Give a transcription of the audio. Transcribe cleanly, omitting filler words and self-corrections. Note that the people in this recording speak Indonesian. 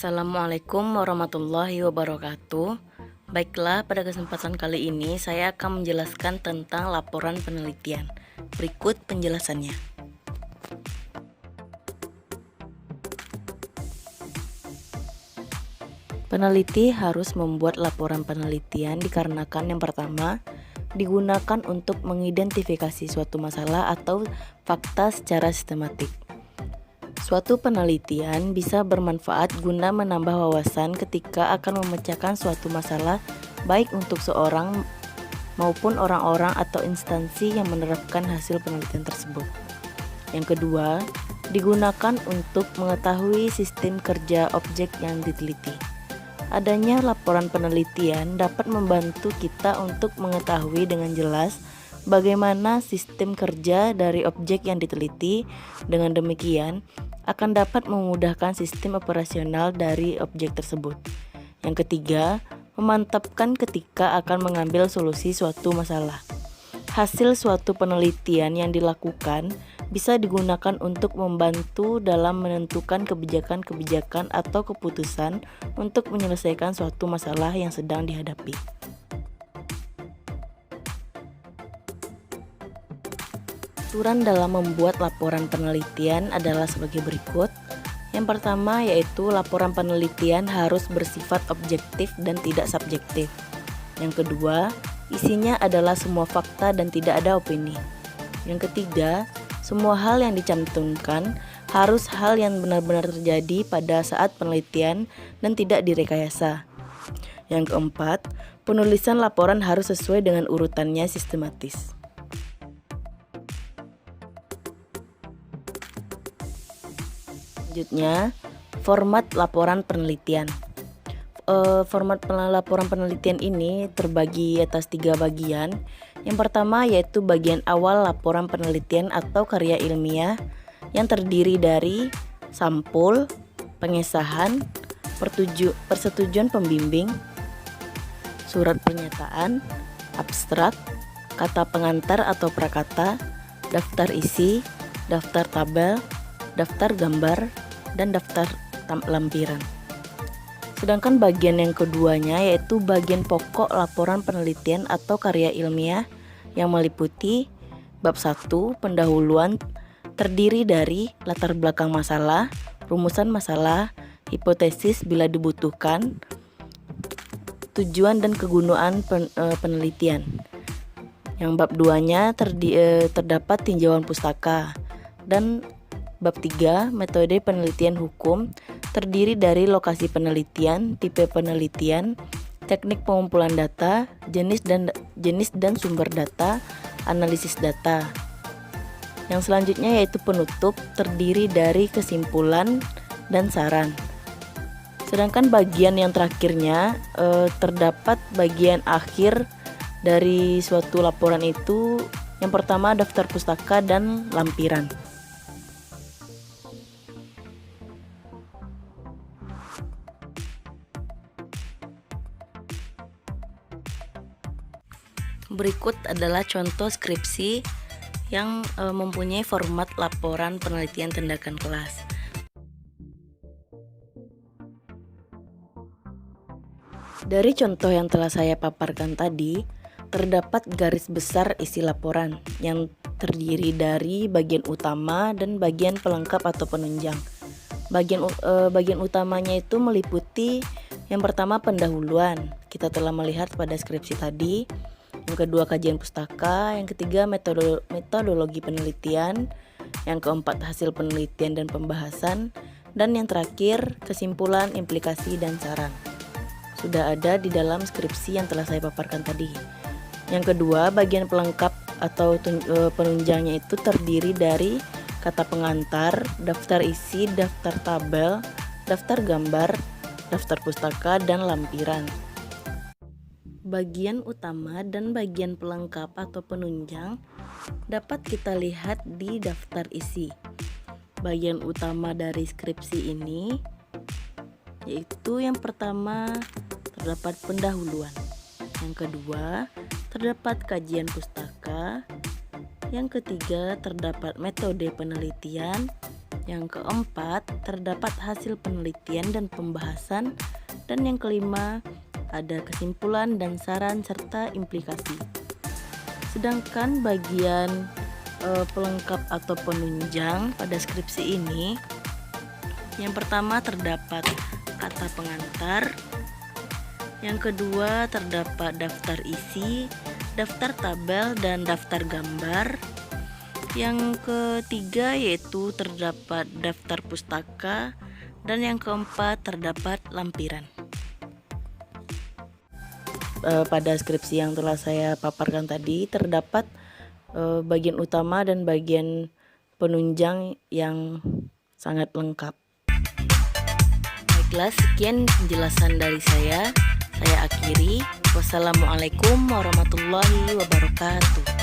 Assalamualaikum warahmatullahi wabarakatuh. Baiklah, pada kesempatan kali ini saya akan menjelaskan tentang laporan penelitian. Berikut penjelasannya. Peneliti harus membuat laporan penelitian dikarenakan yang pertama, digunakan untuk mengidentifikasi suatu masalah atau fakta secara sistematik. Suatu penelitian bisa bermanfaat guna menambah wawasan ketika akan memecahkan suatu masalah, baik untuk seorang maupun orang-orang atau instansi yang menerapkan hasil penelitian tersebut. Yang kedua, digunakan untuk mengetahui sistem kerja objek yang diteliti. Adanya laporan penelitian dapat membantu kita untuk mengetahui dengan jelas bagaimana sistem kerja dari objek yang diteliti. Dengan demikian, akan dapat memudahkan sistem operasional dari objek tersebut. Yang ketiga, memantapkan ketika akan mengambil solusi suatu masalah. Hasil suatu penelitian yang dilakukan bisa digunakan untuk membantu dalam menentukan kebijakan-kebijakan atau keputusan untuk menyelesaikan suatu masalah yang sedang dihadapi. Aturan dalam membuat laporan penelitian adalah sebagai berikut. Yang pertama yaitu laporan penelitian harus bersifat objektif dan tidak subjektif. Yang kedua, isinya adalah semua fakta dan tidak ada opini. Yang ketiga, semua hal yang dicantumkan harus hal yang benar-benar terjadi pada saat penelitian dan tidak direkayasa. Yang keempat, penulisan laporan harus sesuai dengan urutannya sistematis. Selanjutnya, format laporan penelitian. Format laporan penelitian ini terbagi atas 3 bagian. Yang pertama yaitu bagian awal laporan penelitian atau karya ilmiah yang terdiri dari sampul, pengesahan, persetujuan pembimbing, surat pernyataan, abstrak, kata pengantar atau prakata, daftar isi, daftar tabel, daftar gambar, dan daftar lampiran. Sedangkan bagian yang keduanya yaitu bagian pokok laporan penelitian atau karya ilmiah yang meliputi bab 1 pendahuluan, terdiri dari latar belakang masalah, rumusan masalah, hipotesis bila dibutuhkan, tujuan dan kegunaan penelitian. Yang bab 2-nya terdapat tinjauan pustaka, dan bab 3, metode penelitian hukum, terdiri dari lokasi penelitian, tipe penelitian, teknik pengumpulan data, jenis dan sumber data, analisis data. Yang selanjutnya yaitu penutup, terdiri dari kesimpulan dan saran. Sedangkan bagian yang terakhirnya terdapat bagian akhir dari suatu laporan itu. Yang pertama daftar pustaka dan lampiran. Berikut adalah contoh skripsi yang mempunyai format laporan penelitian tindakan kelas. Dari contoh yang telah saya paparkan tadi, terdapat garis besar isi laporan yang terdiri dari bagian utama dan bagian pelengkap atau penunjang. Bagian utamanya itu meliputi yang pertama pendahuluan, kita telah melihat pada skripsi tadi. Yang kedua kajian pustaka, yang ketiga metodologi penelitian, yang keempat hasil penelitian dan pembahasan, dan yang terakhir kesimpulan, implikasi, dan saran. Sudah ada di dalam skripsi yang telah saya paparkan tadi. Yang kedua, bagian pelengkap atau penunjangnya itu terdiri dari kata pengantar, daftar isi, daftar tabel, daftar gambar, daftar pustaka, dan lampiran. Bagian utama dan bagian pelengkap atau penunjang dapat kita lihat di daftar isi. Bagian utama dari skripsi ini yaitu yang pertama terdapat pendahuluan, yang kedua terdapat kajian pustaka, yang ketiga terdapat metode penelitian, Yang keempat, terdapat hasil penelitian dan pembahasan. Dan yang kelima, ada kesimpulan dan saran serta implikasi. Sedangkan bagian pelengkap atau penunjang pada skripsi ini, yang pertama terdapat kata pengantar, yang kedua terdapat daftar isi, daftar tabel, dan daftar gambar. Yang ketiga yaitu terdapat daftar pustaka, dan yang keempat terdapat lampiran. Pada skripsi yang telah saya paparkan tadi terdapat bagian utama dan bagian penunjang yang sangat lengkap. Baiklah, sekian penjelasan dari saya. Saya akhiri. Wassalamualaikum warahmatullahi wabarakatuh.